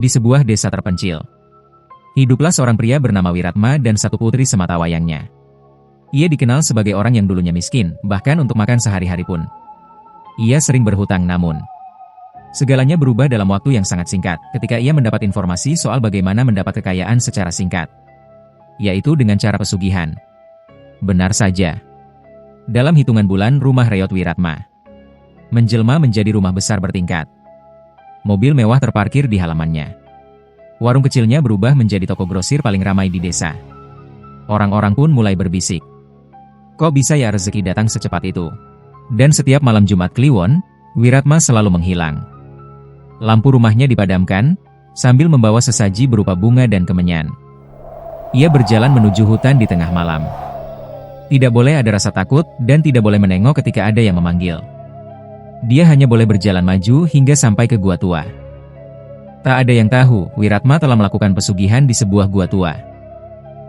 Di sebuah desa terpencil, hiduplah seorang pria bernama Wiratma dan satu putri sematawayangnya. Ia dikenal sebagai orang yang dulunya miskin, bahkan untuk makan sehari-hari pun ia sering berhutang. Namun, segalanya berubah dalam waktu yang sangat singkat ketika ia mendapat informasi soal bagaimana mendapat kekayaan secara singkat, yaitu dengan cara pesugihan. Benar saja, dalam hitungan bulan rumah reot Wiratma menjelma menjadi rumah besar bertingkat. Mobil mewah terparkir di halamannya. Warung kecilnya berubah menjadi toko grosir paling ramai di desa. Orang-orang pun mulai berbisik, kok bisa ya rezeki datang secepat itu? Dan setiap malam Jumat Kliwon, Wiratma selalu menghilang. Lampu rumahnya dipadamkan, sambil membawa sesaji berupa bunga dan kemenyan. Ia berjalan menuju hutan di tengah malam. Tidak boleh ada rasa takut dan tidak boleh menengok ketika ada yang memanggil. Dia hanya boleh berjalan maju hingga sampai ke gua tua. Tak ada yang tahu, Wiratma telah melakukan pesugihan di sebuah gua tua.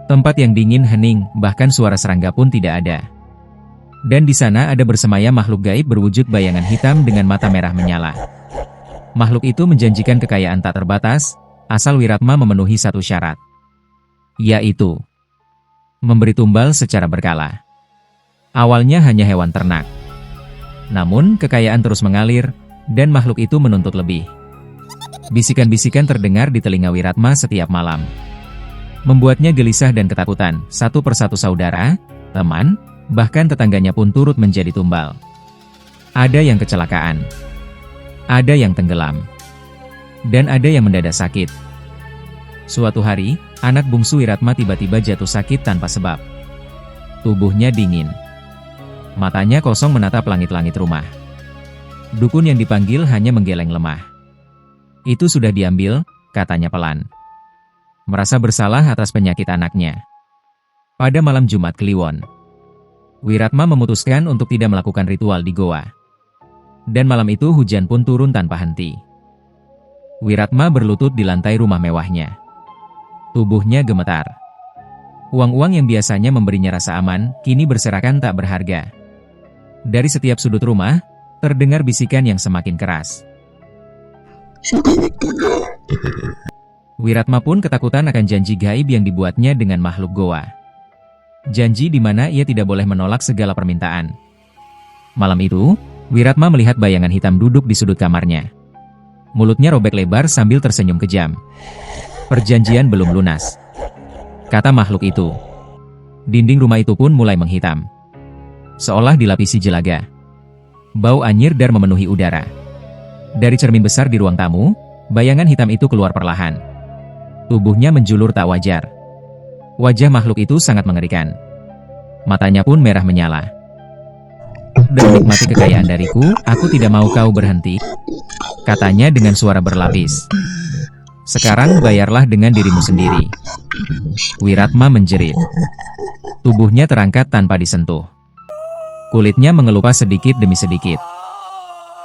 Tempat yang dingin hening, bahkan suara serangga pun tidak ada. Dan di sana ada bersemayam makhluk gaib berwujud bayangan hitam dengan mata merah menyala. Makhluk itu menjanjikan kekayaan tak terbatas, asal Wiratma memenuhi satu syarat, yaitu memberi tumbal secara berkala. Awalnya hanya hewan ternak. Namun, kekayaan terus mengalir, dan makhluk itu menuntut lebih. Bisikan-bisikan terdengar di telinga Wiratma setiap malam, membuatnya gelisah dan ketakutan. Satu persatu saudara, teman, bahkan tetangganya pun turut menjadi tumbal. Ada yang kecelakaan, ada yang tenggelam, dan ada yang mendadak sakit. Suatu hari, anak bungsu Wiratma tiba-tiba jatuh sakit tanpa sebab. Tubuhnya dingin, matanya kosong menatap langit-langit rumah. Dukun yang dipanggil hanya menggeleng lemah. Itu sudah diambil, katanya pelan. Merasa bersalah atas penyakit anaknya. Pada malam Jumat Kliwon, Wiratma memutuskan untuk tidak melakukan ritual di goa. Dan malam itu hujan pun turun tanpa henti. Wiratma berlutut di lantai rumah mewahnya. Tubuhnya gemetar. Uang-uang yang biasanya memberinya rasa aman, kini berserakan tak berharga. Dari setiap sudut rumah, terdengar bisikan yang semakin keras. Sudah waktunya. Wiratma pun ketakutan akan janji gaib yang dibuatnya dengan makhluk goa. Janji di mana ia tidak boleh menolak segala permintaan. Malam itu, Wiratma melihat bayangan hitam duduk di sudut kamarnya. Mulutnya robek lebar sambil tersenyum kejam. Perjanjian belum lunas, kata makhluk itu. Dinding rumah itu pun mulai menghitam, seolah dilapisi jelaga. Bau anyir dar memenuhi udara. Dari cermin besar di ruang tamu, bayangan hitam itu keluar perlahan. Tubuhnya menjulur tak wajar. Wajah makhluk itu sangat mengerikan. Matanya pun merah menyala. "Dan nikmati kekayaan dariku, aku tidak mau kau berhenti," katanya dengan suara berlapis. "Sekarang bayarlah dengan dirimu sendiri." Wiratma menjerit. Tubuhnya terangkat tanpa disentuh. Kulitnya mengelupas sedikit demi sedikit,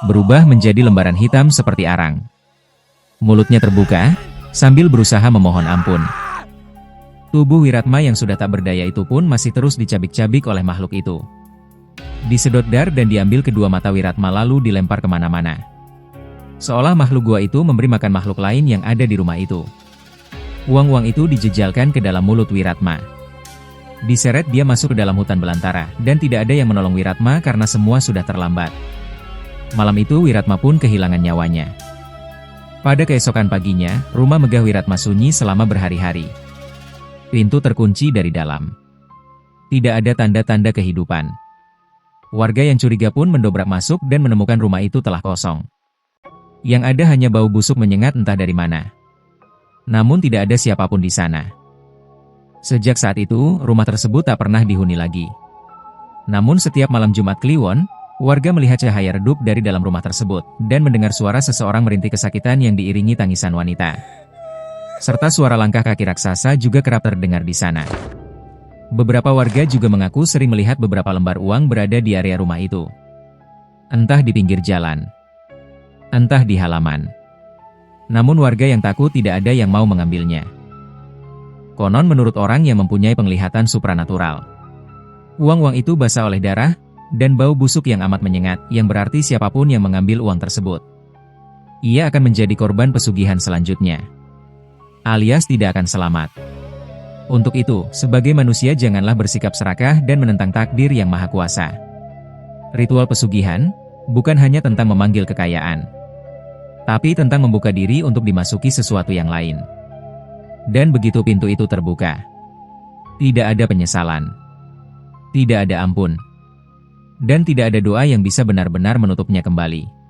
berubah menjadi lembaran hitam seperti arang. Mulutnya terbuka, sambil berusaha memohon ampun. Tubuh Wiratma yang sudah tak berdaya itu pun masih terus dicabik-cabik oleh makhluk itu. Disedot dar dan diambil kedua mata Wiratma lalu dilempar kemana-mana. Seolah makhluk gua itu memberi makan makhluk lain yang ada di rumah itu. Uang-uang itu dijejalkan ke dalam mulut Wiratma. Diseret dia masuk ke dalam hutan belantara, dan tidak ada yang menolong Wiratma karena semua sudah terlambat. Malam itu Wiratma pun kehilangan nyawanya. Pada keesokan paginya, rumah megah Wiratma sunyi selama berhari-hari. Pintu terkunci dari dalam. Tidak ada tanda-tanda kehidupan. Warga yang curiga pun mendobrak masuk dan menemukan rumah itu telah kosong. Yang ada hanya bau busuk menyengat entah dari mana. Namun tidak ada siapapun di sana. Sejak saat itu, rumah tersebut tak pernah dihuni lagi. Namun setiap malam Jumat Kliwon, warga melihat cahaya redup dari dalam rumah tersebut, dan mendengar suara seseorang merintih kesakitan yang diiringi tangisan wanita. Serta suara langkah kaki raksasa juga kerap terdengar di sana. Beberapa warga juga mengaku sering melihat beberapa lembar uang berada di area rumah itu. Entah di pinggir jalan, entah di halaman. Namun warga yang takut tidak ada yang mau mengambilnya. Konon menurut orang yang mempunyai penglihatan supranatural, uang-uang itu basah oleh darah dan bau busuk yang amat menyengat, yang berarti siapapun yang mengambil uang tersebut ia akan menjadi korban pesugihan selanjutnya. Alias tidak akan selamat. Untuk itu, sebagai manusia janganlah bersikap serakah dan menentang takdir yang maha kuasa. Ritual pesugihan bukan hanya tentang memanggil kekayaan, tapi tentang membuka diri untuk dimasuki sesuatu yang lain. Dan begitu pintu itu terbuka, tidak ada penyesalan, tidak ada ampun, dan tidak ada doa yang bisa benar-benar menutupnya kembali.